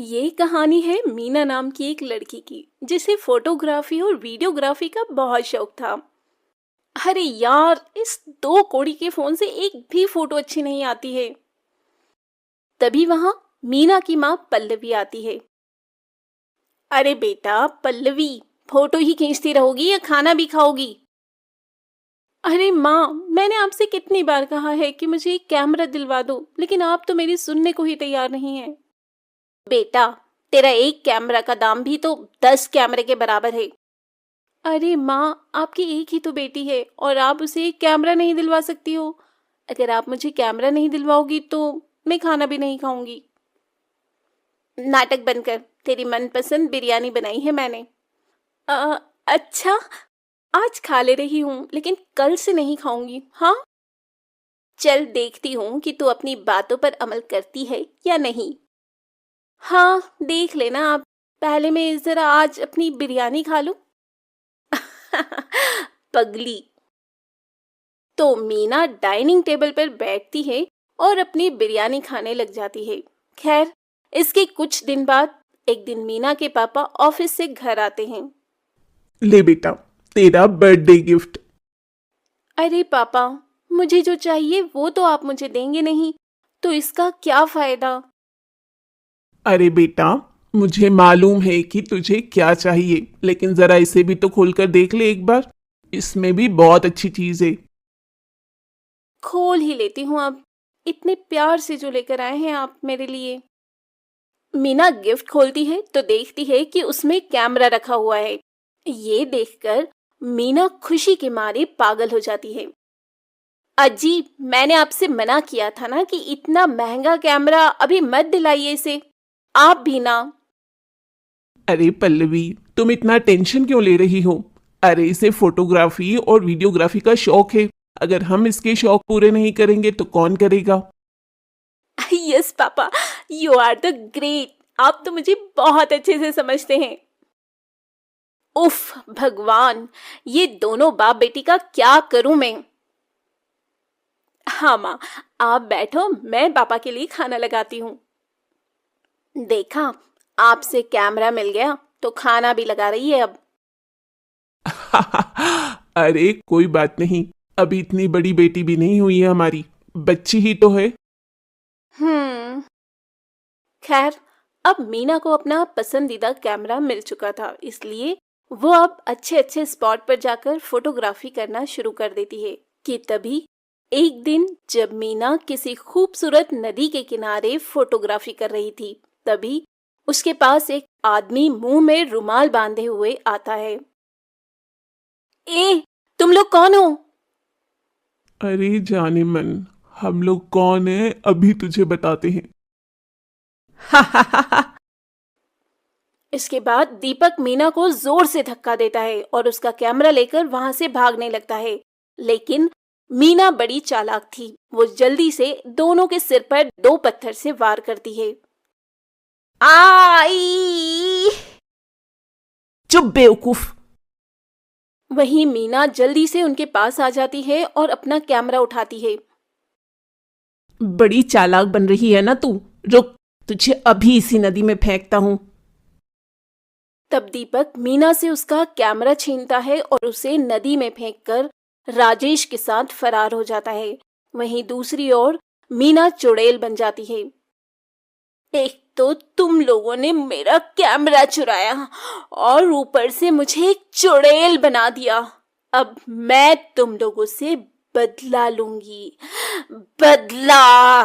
ये कहानी है मीना नाम की एक लड़की की जिसे फोटोग्राफी और वीडियोग्राफी का बहुत शौक था। अरे यार, इस दो कौड़ी के फोन से एक भी फोटो अच्छी नहीं आती है। तभी वहां मीना की माँ पल्लवी आती है। अरे बेटा पल्लवी, फोटो ही खींचती रहोगी या खाना भी खाओगी? अरे माँ, मैंने आपसे कितनी बार कहा है कि मुझे एक कैमरा दिलवा दो, लेकिन आप तो मेरी सुनने को ही तैयार नहीं है। बेटा, तेरा एक कैमरा का दाम भी तो 10 कैमरे के बराबर है। अरे माँ, आपकी एक ही तो बेटी है और आप उसे एक कैमरा नहीं दिलवा सकती हो। अगर आप मुझे कैमरा नहीं दिलवाओगी तो मैं खाना भी नहीं खाऊंगी। नाटक बंद कर, तेरी मनपसंद बिरयानी बनाई है मैंने। अच्छा, आज खा ले रही हूँ लेकिन कल से नहीं खाऊंगी। हाँ, चल देखती हूँ कि तू अपनी बातों पर अमल करती है या नहीं। हाँ, देख लेना आप। पहले मैं जरा आज अपनी बिरयानी खा लूं। पगली। तो मीना डाइनिंग टेबल पर बैठती है और अपनी बिरयानी खाने लग जाती है। खैर, इसके कुछ दिन बाद एक दिन मीना के पापा ऑफिस से घर आते हैं। ले बेटा, तेरा बर्थडे गिफ्ट। अरे पापा, मुझे जो चाहिए वो तो आप मुझे देंगे नहीं, तो इसका क्या फायदा? अरे बेटा, मुझे मालूम है कि तुझे क्या चाहिए, लेकिन जरा इसे भी तो खोलकर देख ले एक बार। इसमें भी बहुत अच्छी चीज है। खोल ही लेती हूँ अब। इतने प्यार से जो लेकर आए हैं आप मेरे लिए। मीना गिफ्ट खोलती है तो देखती है कि उसमें कैमरा रखा हुआ है। ये देखकर मीना खुशी के मारे पागल हो जाती है। अजी, मैंने आपसे मना किया था ना कि इतना महंगा कैमरा अभी मत दिलाइए इसे। आप भी ना। अरे पल्लवी, तुम इतना टेंशन क्यों ले रही हो? अरे इसे फोटोग्राफी और वीडियोग्राफी का शौक है। अगर हम इसके शौक पूरे नहीं करेंगे तो कौन करेगा? Yes papa, you are the great. आप तो मुझे बहुत अच्छे से समझते हैं। उफ भगवान, ये दोनों बाप बेटी का क्या करूं मैं। हाँ माँ, आप बैठो, मैं पापा के लिए खाना लगाती हूँ। देखा, आपसे कैमरा मिल गया तो खाना भी लगा रही है अब। अरे कोई बात नहीं, अभी इतनी बड़ी बेटी भी नहीं हुई है हमारी, बच्ची ही तो है। हम्म। खैर, अब मीना को अपना पसंदीदा कैमरा मिल चुका था, इसलिए वो अब अच्छे अच्छे स्पॉट पर जाकर फोटोग्राफी करना शुरू कर देती है। कि तभी एक दिन जब मीना किसी खूबसूरत नदी के किनारे फोटोग्राफी कर रही थी, तभी उसके पास एक आदमी मुंह में रुमाल बांधे हुए आता है। ए, तुम लोग कौन हो? अरे जाने मन, हम लोग कौन है अभी तुझे बताते हैं। इसके बाद दीपक मीना को जोर से धक्का देता है और उसका कैमरा लेकर वहां से भागने लगता है। लेकिन मीना बड़ी चालाक थी। वो जल्दी से दोनों के सिर पर 2 पत्थर से वार करती है। आई! चुप बेवकूफ। वहीं मीना जल्दी से उनके पास आ जाती है और अपना कैमरा उठाती है। बड़ी चालाक बन रही है ना तू। रुक, तुझे अभी इसी नदी में फेंकता हूं। तब दीपक मीना से उसका कैमरा छीनता है और उसे नदी में फेंककर राजेश के साथ फरार हो जाता है। वहीं दूसरी ओर मीना चुड़ैल बन जाती है। एक तो तुम लोगों ने मेरा कैमरा चुराया और ऊपर से मुझे एक चुड़ैल बना दिया। अब मैं तुम लोगों से बदला लूंगी, बदला।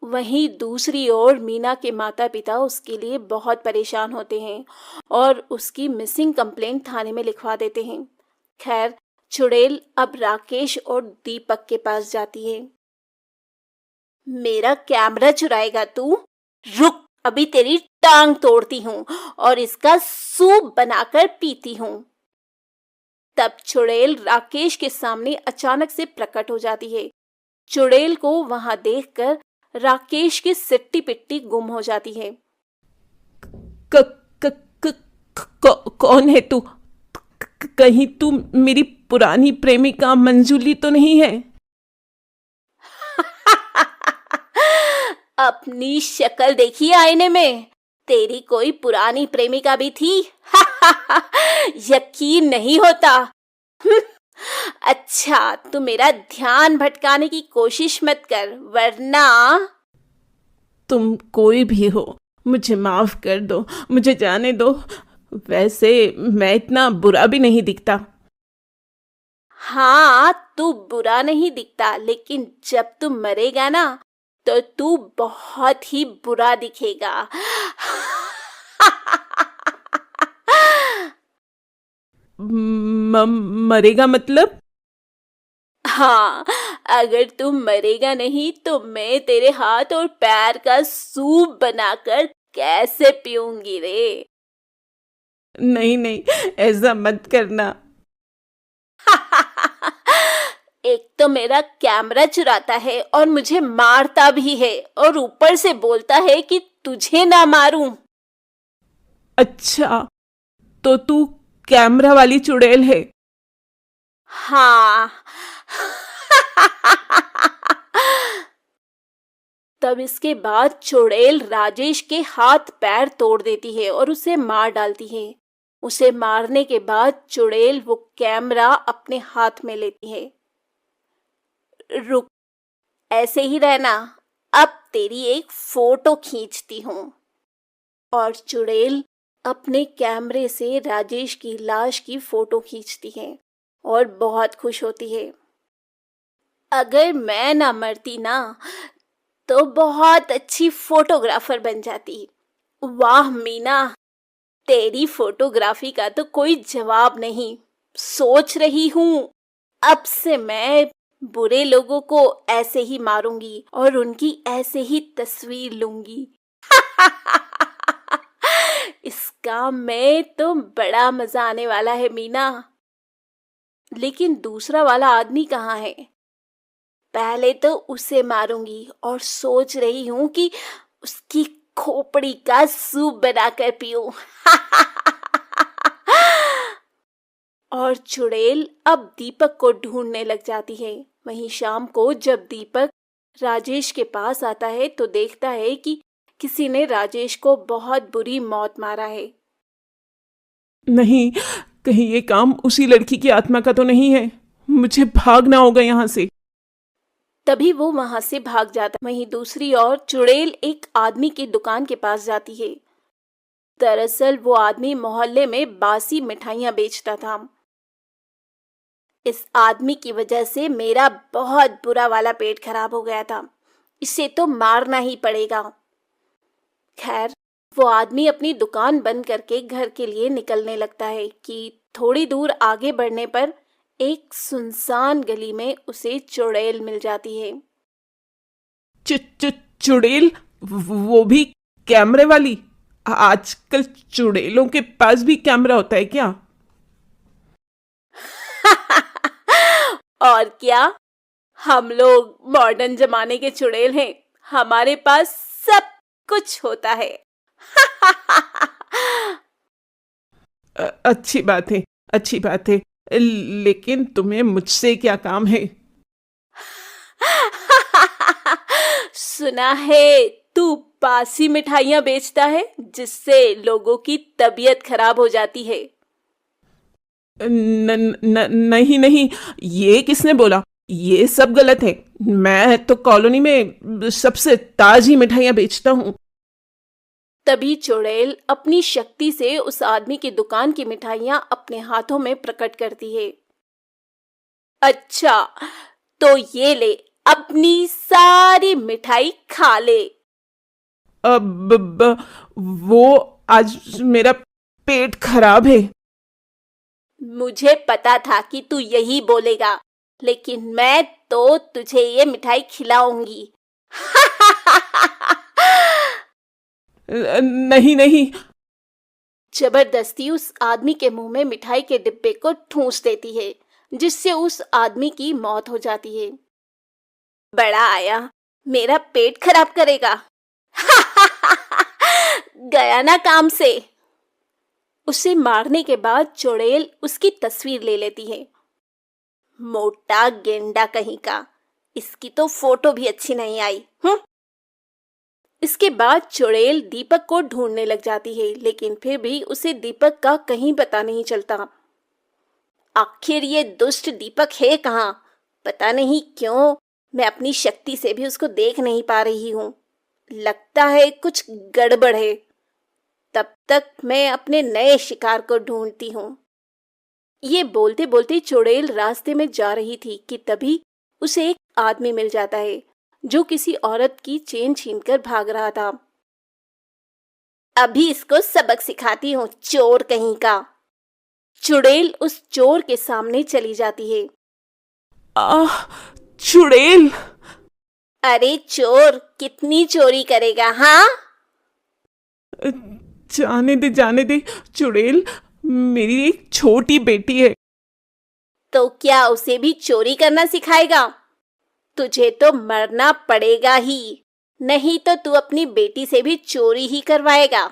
वहीं दूसरी ओर मीना के माता पिता उसके लिए बहुत परेशान होते हैं और उसकी मिसिंग कंप्लेंट थाने में लिखवा देते हैं। खैर, चुड़ैल अब राकेश और दीपक के पास जाती है। मेरा कैमरा चुराएगा तू? रुक, अभी तेरी टांग तोड़ती हूँ और इसका सूप बनाकर पीती हूँ। तब चुड़ैल राकेश के सामने अचानक से प्रकट हो जाती है। चुड़ैल को वहां देखकर राकेश की सिट्टी पिट्टी गुम हो जाती है। क, क, क, कौन है तू? कहीं तू मेरी पुरानी प्रेमिका मंजूली तो नहीं है? अपनी शक्ल देखी आईने में? तेरी कोई पुरानी प्रेमिका भी थी? यकीन नहीं होता। अच्छा, तू मेरा ध्यान भटकाने की कोशिश मत कर, वरना। तुम कोई भी हो, मुझे माफ कर दो, मुझे जाने दो। वैसे मैं इतना बुरा भी नहीं दिखता। हाँ, तू बुरा नहीं दिखता, लेकिन जब तू मरेगा ना, तो तू बहुत ही बुरा दिखेगा। मरेगा मतलब? हाँ, अगर तू मरेगा नहीं तो मैं तेरे हाथ और पैर का सूप बनाकर कैसे पीऊंगी रे? नहीं नहीं, ऐसा मत करना। एक तो मेरा कैमरा चुराता है और मुझे मारता भी है, और ऊपर से बोलता है कि तुझे ना मारूं। अच्छा, तो तू कैमरा वाली चुड़ैल है? हाँ। तब इसके बाद चुड़ैल राजेश के हाथ पैर तोड़ देती है और उसे मार डालती है। उसे मारने के बाद चुड़ैल वो कैमरा अपने हाथ में लेती है। रुक, ऐसे ही रहना, अब तेरी एक फोटो खींचती हूँ। और चुड़ैल अपने कैमरे से राजेश की लाश की फोटो खींचती है और बहुत खुश होती है। अगर मैं ना मरती ना, तो बहुत अच्छी फोटोग्राफर बन जाती। वाह मीना, तेरी फोटोग्राफी का तो कोई जवाब नहीं। सोच रही हूँ, अब से मैं बुरे लोगों को ऐसे ही मारूंगी और उनकी ऐसे ही तस्वीर लूंगी। इस काम में तो बड़ा मजा आने वाला है मीना। लेकिन दूसरा वाला आदमी कहाँ है? पहले तो उसे मारूंगी और सोच रही हूँ कि उसकी खोपड़ी का सूप बनाकर पीऊं। और चुड़ैल अब दीपक को ढूंढने लग जाती है। वहीं शाम को जब दीपक राजेश के पास आता है तो देखता है कि किसी ने राजेश को बहुत बुरी मौत मारा है। नहीं, कहीं ये काम उसी लड़की की आत्मा का तो नहीं है? मुझे भागना होगा यहाँ से। तभी वो वहां से भाग जाता। वहीं दूसरी ओर चुड़ैल एक आदमी की दुकान के पास जाती है। दरअसल वो आदमी मोहल्ले में बासी मिठाइयां बेचता था। इस आदमी की वजह से मेरा बहुत बुरा वाला पेट खराब हो गया था। इसे तो मारना ही पड़ेगा। खैर, वो आदमी अपनी दुकान बंद करके घर के लिए निकलने लगता है कि थोड़ी दूर आगे बढ़ने पर एक सुनसान गली में उसे चुड़ैल मिल जाती है। चुड़ैल? वो भी कैमरे वाली? आजकल चुड़ैलों के पास भी कैमरा होता है क्या? और क्या, हम लोग मॉडर्न जमाने के चुड़ैल हैं। हमारे पास सब कुछ होता है। अच्छी बात है, अच्छी बात है। लेकिन तुम्हें मुझसे क्या काम है? सुना है तू बासी मिठाइयां बेचता है, जिससे लोगों की तबीयत खराब हो जाती है। नहीं नहीं, ये किसने बोला? ये सब गलत है। मैं तो कॉलोनी में सबसे ताजी मिठाइयां बेचता हूँ। तभी चुड़ैल अपनी शक्ति से उस आदमी की दुकान की मिठाइयां अपने हाथों में प्रकट करती है। अच्छा, तो ये ले, अपनी सारी मिठाई खा ले। अब वो आज मेरा पेट खराब है। मुझे पता था कि तू यही बोलेगा, लेकिन मैं तो तुझे ये मिठाई खिलाऊंगी। नहीं नहीं। जबरदस्ती उस आदमी के मुंह में मिठाई के डिब्बे को ठूंस देती है, जिससे उस आदमी की मौत हो जाती है। बड़ा आया, मेरा पेट खराब करेगा। गया ना काम से। उसे मारने के बाद चुड़ैल उसकी तस्वीर ले लेती है। मोटा गेंडा कहीं का, इसकी तो फोटो भी अच्छी नहीं आई। इसके बाद चुड़ैल दीपक को ढूंढने लग जाती है, लेकिन फिर भी उसे दीपक का कहीं पता नहीं चलता। आखिर ये दुष्ट दीपक है कहाँ? पता नहीं क्यों मैं अपनी शक्ति से भी उसको देख नहीं पा रही हूँ। लगता है कुछ गड़बड़ है। तब तक मैं अपने नए शिकार को ढूंढती हूँ। ये बोलते बोलते चुड़ैल रास्ते में जा रही थी कि तभी उसे एक आदमी मिल जाता है जो किसी औरत की चेन छीनकर भाग रहा था। अभी इसको सबक सिखाती हूँ, चोर कहीं का। चुड़ैल उस चोर के सामने चली जाती है। आह, चुड़ैल! अरे चोर, कितनी चोरी करेगा? हाँ, जाने दे चुड़ैल, मेरी एक छोटी बेटी है। तो क्या उसे भी चोरी करना सिखाएगा? तुझे तो मरना पड़ेगा ही, नहीं तो तू अपनी बेटी से भी चोरी ही करवाएगा।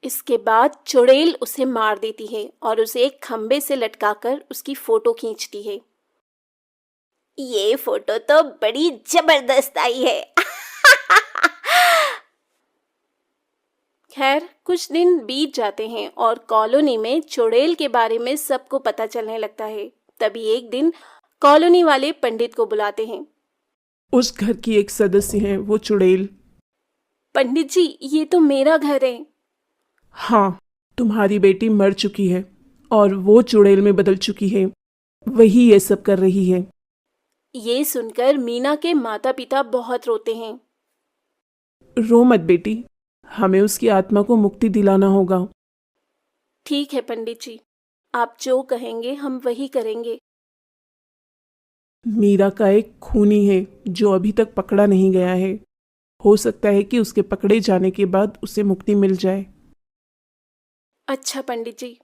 इसके बाद चुड़ैल उसे मार देती है और उसे एक खंबे से लटकाकर उसकी फोटो खींचती है। ये फोटो तो बड़ी जबरदस्त आई है। खैर, कुछ दिन बीत जाते हैं और कॉलोनी में चुड़ैल के बारे में सबको पता चलने लगता है। तभी एक दिन कॉलोनी वाले पंडित को बुलाते हैं। उस घर की एक सदस्य है वो चुड़ैल। पंडित जी, ये तो मेरा घर है। हाँ, तुम्हारी बेटी मर चुकी है और वो चुड़ैल में बदल चुकी है। वही ये सब कर रही है। ये सुनकर मीना के माता पिता बहुत रोते हैं। रो मत बेटी, हमें उसकी आत्मा को मुक्ति दिलाना होगा। ठीक है पंडित जी, आप जो कहेंगे हम वही करेंगे। मीरा का एक खूनी है जो अभी तक पकड़ा नहीं गया है। हो सकता है कि उसके पकड़े जाने के बाद उसे मुक्ति मिल जाए। अच्छा पंडित जी।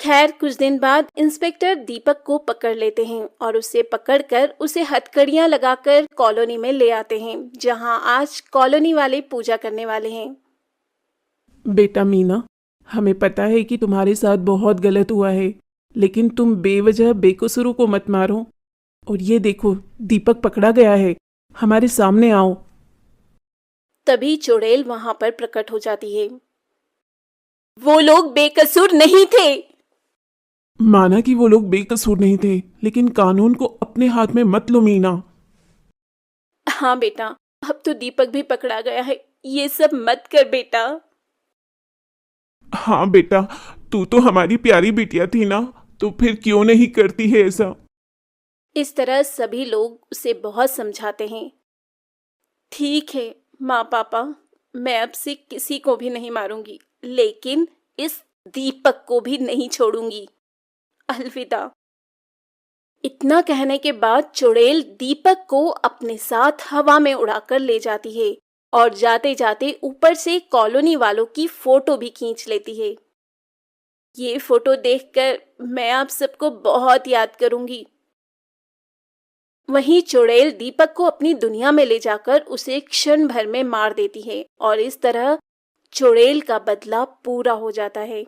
खैर, कुछ दिन बाद इंस्पेक्टर दीपक को पकड़ लेते हैं और उसे पकड़कर उसे हथकड़ियां लगाकर कॉलोनी में ले आते हैं, जहां आज कॉलोनी वाले पूजा करने वाले हैं। बेटा मीना, हमें पता है कि तुम्हारे साथ बहुत गलत हुआ है, लेकिन तुम बेवजह बेकसूरों को मत मारो। और ये देखो, दीपक पकड़ा गया है, हमारे सामने आओ। तभी चुड़ैल वहां पर प्रकट हो जाती है। वो लोग बेकसूर नहीं थे। माना कि वो लोग बेकसूर नहीं थे, लेकिन कानून को अपने हाथ में मत लो मीना। हाँ बेटा, अब तो दीपक भी पकड़ा गया है, ये सब मत कर बेटा। हाँ बेटा, तू तो हमारी प्यारी बिटिया थी ना, तो फिर क्यों नहीं करती है ऐसा? इस तरह सभी लोग उसे बहुत समझाते हैं। ठीक है माँ पापा, मैं अब से किसी को भी नहीं मारूंगी, लेकिन इस दीपक को भी नहीं छोड़ूंगी। अलविदा। इतना कहने के बाद चुड़ैल दीपक को अपने साथ हवा में उड़ाकर ले जाती है और जाते जाते ऊपर से कॉलोनी वालों की फोटो भी खींच लेती है। ये फोटो देखकर मैं आप सबको बहुत याद करूंगी। वहीं चुड़ैल दीपक को अपनी दुनिया में ले जाकर उसे क्षण भर में मार देती है और इस तरह चुड़ैल का बदला पूरा हो जाता है।